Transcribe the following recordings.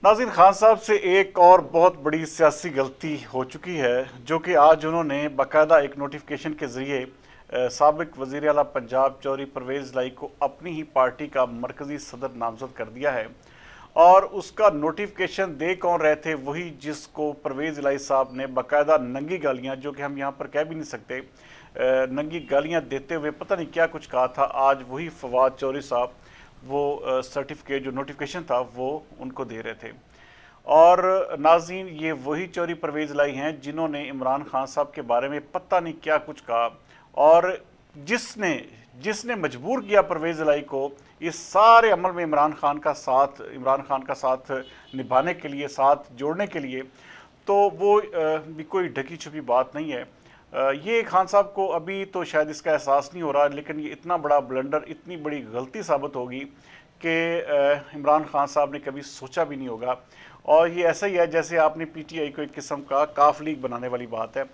नाज़रीन, खान साहब से एक और बहुत बड़ी सियासी गलती हो चुकी है, जो कि आज उन्होंने बाकायदा एक नोटिफिकेशन के ज़रिए साबिक वज़ीर आला पंजाब चौधरी परवेज़ लाई को अपनी ही पार्टी का मरकज़ी सदर नामज़द कर दिया है। और उसका नोटिफिकेशन दे कौन रहे थे? वही जिसको परवेज़ लाई साहब ने बाकायदा नंगी गालियाँ, जो कि हम यहाँ पर कह भी नहीं सकते, नंगी गालियाँ देते हुए पता नहीं क्या कुछ कहा था। आज वही फवाद चौधरी साहब वो सर्टिफिकेट, जो नोटिफिकेशन था, वो उनको दे रहे थे। और नाज़रीन, ये वही चौधरी परवेज़ लाई हैं जिन्होंने इमरान खान साहब के बारे में पता नहीं क्या कुछ कहा, और जिसने जिसने मजबूर किया परवेज़ लाई को इस सारे अमल में इमरान खान का साथ निभाने के लिए, साथ जोड़ने के लिए। तो वो भी कोई ढकी छुपी बात नहीं है। ये खान साहब को अभी तो शायद इसका एहसास नहीं हो रहा, लेकिन ये इतना बड़ा ब्लंडर, इतनी बड़ी गलती साबित होगी कि इमरान खान साहब ने कभी सोचा भी नहीं होगा। और ये ऐसा ही है जैसे आपने पीटीआई को एक किस्म का काफ लीग बनाने वाली बात है।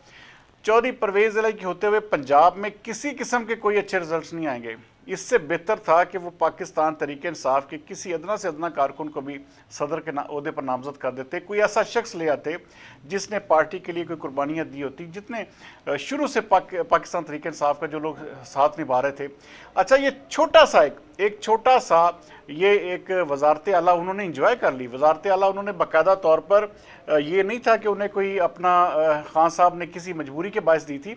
चौधरी परवेज़ लाई के होते हुए पंजाब में किसी किस्म के कोई अच्छे रिजल्ट्स नहीं आएंगे। इससे बेहतर था कि वो पाकिस्तान तहरीक इंसाफ के किसी अदना से अदना कारकुन को भी सदर के ओहदे पर नामजद कर देते, कोई ऐसा शख्स ले आते जिसने पार्टी के लिए कोई कुर्बानियाँ दी होती, जितने शुरू से पाकिस्तान तहरीक इंसाफ का जो लोग साथ निभा रहे थे। अच्छा, ये छोटा सा एक छोटा सा ये एक वजारत आला उन्होंने इंजॉय कर ली। वजारत आला उन्होंने बाकायदा तौर पर, ये नहीं था कि उन्हें कोई अपना, खान साहब ने किसी मजबूरी के बायस दी थी।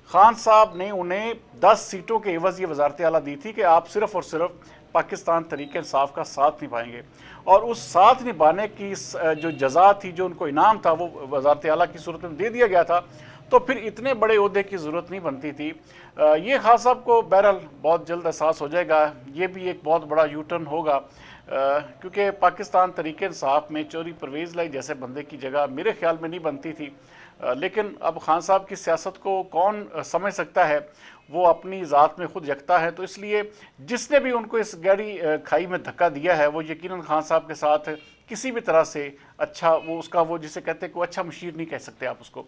खान साहब ने उन्हें 10 सीटों के एवज ये वजारत आला दी थी कि आप सिर्फ और सिर्फ पाकिस्तान तहरीक इंसाफ का साथ निभाएंगे। और उस साथ निभाने की जो जज़ा थी, जो उनको इनाम था, वो वजारत आला की सूरत में दे दिया गया था। तो फिर इतने बड़े ओहदे की ज़रूरत नहीं बनती थी। ये खान साहब को बहरहाल बहुत जल्द एहसास हो जाएगा। ये भी एक बहुत बड़ा यू टर्न होगा, क्योंकि पाकिस्तान तहरीक इंसाफ में चौधरी परवेज़ लाई जैसे बंदे की जगह मेरे ख्याल में नहीं बनती थी। लेकिन अब खान साहब की सियासत को कौन समझ सकता है? वो अपनी ज़ात में खुद यकता है। तो इसलिए जिसने भी उनको इस गहरी खाई में धक्का दिया है, वो यकीनन खान साहब के साथ किसी भी तरह से अच्छा, वो उसका, वो जिसे कहते हैं, कोई अच्छा मुशीर नहीं कह सकते आप उसको।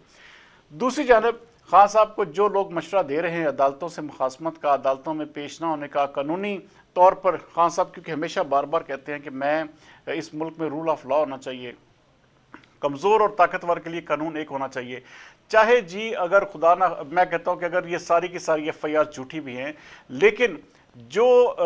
दूसरी जानब खान साहब को जो लोग मशवरा दे रहे हैं अदालतों से मुखासमत का, अदालतों में पेश ना होने का, कानूनी तौर पर खान साहब क्योंकि हमेशा बार बार कहते हैं कि मैं इस मुल्क में रूल ऑफ लॉ होना चाहिए, कमज़ोर और ताकतवर के लिए कानून एक होना चाहिए। चाहे जी, अगर खुदा ना, मैं कहता हूँ कि अगर ये सारी की सारी एफआईआर झूठी भी हैं, लेकिन जो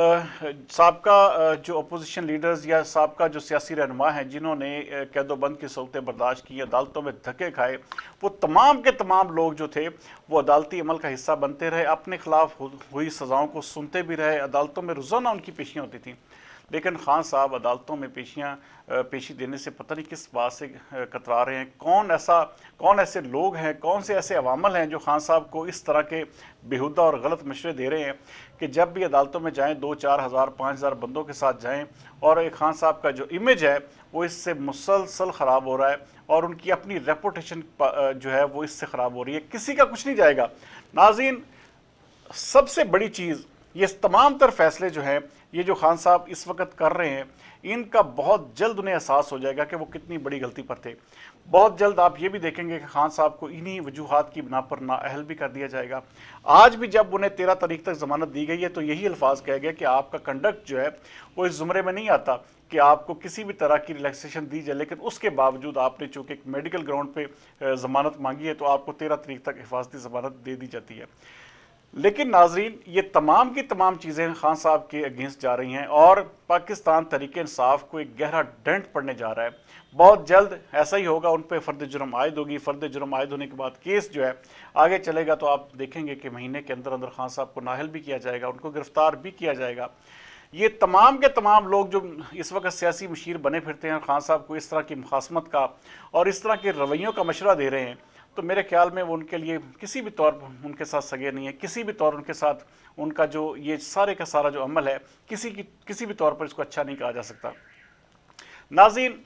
साबका जो अपोजिशन लीडर्स या साबका जो सियासी रहनुमा हैं जिन्होंने कैदोबंद की सौतें बर्दाश्त की, अदालतों में धक्के खाए, वो तमाम के तमाम लोग जो थे वो अदालती अमल का हिस्सा बनते रहे, अपने खिलाफ हुई सज़ाओं को सुनते भी रहे, अदालतों में रोज़ाना उनकी पेशियाँ होती थीं। लेकिन खान साहब अदालतों में पेशी देने से पता नहीं किस बात से कतरा रहे हैं। कौन ऐसे लोग हैं, कौन से ऐसे अवामल हैं जो खान साहब को इस तरह के बेहुदा और गलत मशवरे दे रहे हैं कि जब भी अदालतों में जाएं 2-4 हज़ार 5,000 बंदों के साथ जाएं। और एक खान साहब का जो इमेज है वो इससे मुसलसल ख़राब हो रहा है, और उनकी अपनी रेपुटेशन जो है वो इससे ख़राब हो रही है। किसी का कुछ नहीं जाएगा। नाज़रीन, सबसे बड़ी चीज़, ये तमाम तर फैसले जो हैं, ये जो खान साहब इस वक्त कर रहे हैं, इनका बहुत जल्द उन्हें एहसास हो जाएगा कि वो कितनी बड़ी गलती पर थे। बहुत जल्द आप ये भी देखेंगे कि खान साहब को इन्हीं वजूहात की बिना पर नाअहल भी कर दिया जाएगा। आज भी जब उन्हें 13 तारीख तक ज़मानत दी गई है तो यही अल्फाज कहे गए कि आपका कंडक्ट जो है वो इस ज़ुमरे में नहीं आता कि आपको किसी भी तरह की रिलैक्सेशन दी जाए, लेकिन उसके बावजूद आपने चूँकि एक मेडिकल ग्राउंड पर ज़मानत मांगी है तो आपको 13 तारीख तक हिफाजती ज़मानत दे दी जाती है। लेकिन नाजरीन, ये तमाम की तमाम चीज़ें खान साहब के अगेंस्ट जा रही हैं और पाकिस्तान तहरीक इंसाफ को एक गहरा डेंट पड़ने जा रहा है। बहुत जल्द ऐसा ही होगा, उन पर फ़र्द जुर्म आयद होगी। फ़र्द जुर्म आयद होने के बाद केस जो है आगे चलेगा तो आप देखेंगे कि महीने के अंदर अंदर खान साहब को नाअहल भी किया जाएगा, उनको गिरफ्तार भी किया जाएगा। ये तमाम के तमाम लोग जो इस वक्त सियासी मुशीर बने फिरते हैं, खान साहब को इस तरह की मुखासमत का और इस तरह के रवैयों का मशवरा दे रहे हैं, तो मेरे ख्याल में वो उनके लिए किसी भी तौर पर उनके साथ सगे नहीं है। किसी भी तौर उनके साथ उनका जो ये सारे का सारा जो अमल है, किसी भी तौर पर इसको अच्छा नहीं कहा जा सकता। नाज़रीन,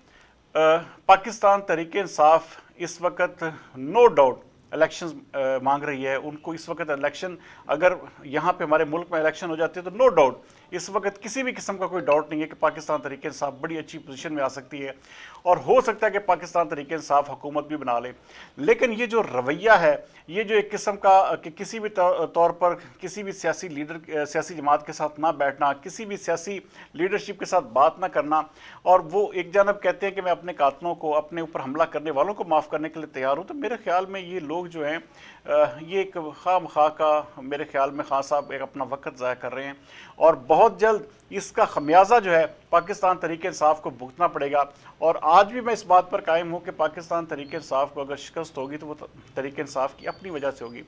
पाकिस्तान तहरीक इंसाफ इस वक्त नो डाउट इलेक्शन मांग रही है। उनको इस वक्त इलेक्शन, अगर यहाँ पे हमारे मुल्क में इलेक्शन हो जाते हैं तो नो डाउट इस वक्त किसी भी किस्म का कोई डाउट नहीं है कि पाकिस्तान तहरीक इंसाफ बड़ी अच्छी पोजीशन में आ सकती है और हो सकता है कि पाकिस्तान तहरीक इंसाफ हुकूमत भी बना ले। लेकिन ये जो रवैया है, ये जो एक किस्म का कि किसी भी तौर पर किसी भी सियासी लीडर, सियासी जमात के साथ ना बैठना, किसी भी सियासी लीडरशिप के साथ बात ना करना, और वो एक जानब कहते हैं कि मैं अपने कातलों को, अपने ऊपर हमला करने वालों को माफ़ करने के लिए तैयार हूँ, तो मेरे ख्याल में ये लोग जो हैं ये एक खाम खा का, मेरे ख्याल में खान साहब एक अपना वक्त ज़ाया कर रहे हैं और बहुत जल्द इसका खमियाजा जो है पाकिस्तान तहरीक इंसाफ को भुगतना पड़ेगा। और आज भी मैं इस बात पर कायम हूँ कि पाकिस्तान तहरीक इंसाफ को अगर शिकस्त होगी तो वो तहरीक इंसाफ की अपनी वजह से होगी।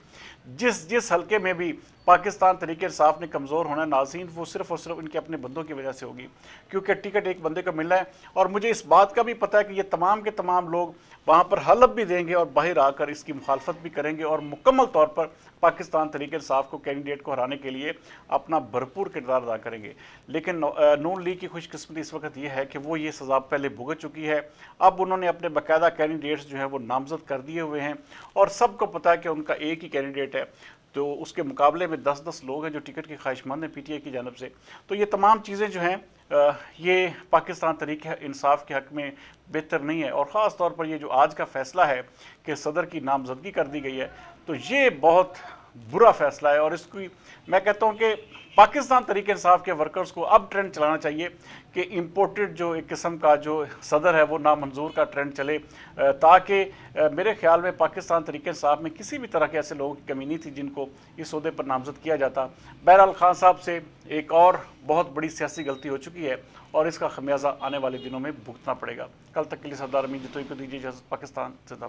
जिस जिस हल्के में भी पाकिस्तान तहरीक इंसाफ ने कमज़ोर होना नाज़रीन, वो सिर्फ और सिर्फ इनके अपने बंदों की वजह से होगी, क्योंकि टिकट एक बंदे को मिलना है। और मुझे इस बात का भी पता है कि ये तमाम के तमाम लोग वहाँ पर हलफ भी देंगे और बाहर आकर इसकी मुखालफत भी करेंगे और मुकम्मल तौर पर पाकिस्तान तहरीक इंसाफ को, कैंडिडेट को हराने के लिए अपना भरपूर किरदार अदा करेंगे। लेकिन नून लीग की खुशकिस्मती इस वक्त ये है कि वो ये सज़ा पहले भुगत चुकी है। अब उन्होंने अपने बाकायदा कैंडिडेट्स जो हैं वो नामजद कर दिए हुए हैं और सबको पता है कि उनका एक ही कैंडिडेट है, तो उसके मुकाबले में 10-10 लोग हैं जो टिकट के ख्वाहिशमंद हैं पीटीआई की जानब से। तो ये तमाम चीज़ें जो हैं ये पाकिस्तान तहरीक इंसाफ के हक़ में बेहतर नहीं है। और ख़ास तौर पर ये जो आज का फ़ैसला है कि सदर की नामजदगी कर दी गई है, तो ये बहुत बुरा फ़ैसला है। और इसकी मैं कहता हूँ कि पाकिस्तान तहरीक इंसाफ के वर्कर्स को अब ट्रेंड चलाना चाहिए कि इम्पोर्टेड जो एक किस्म का जो सदर है वो नामंजूर का ट्रेंड चले, ताकि मेरे ख्याल में पाकिस्तान तहरीक इंसाफ में किसी भी तरह के ऐसे लोगों की कमी नहीं थी जिनको इस ओहदे पर नामजद किया जाता। बहरहाल खान साहब से एक और बहुत बड़ी सियासी गलती हो चुकी है और इसका खमियाजा आने वाले दिनों में भुगतना पड़ेगा। कल तक के लिए सरदार अमीन जतोई को दीजिए इजाज़त। पाकिस्तान जिंदाबाद।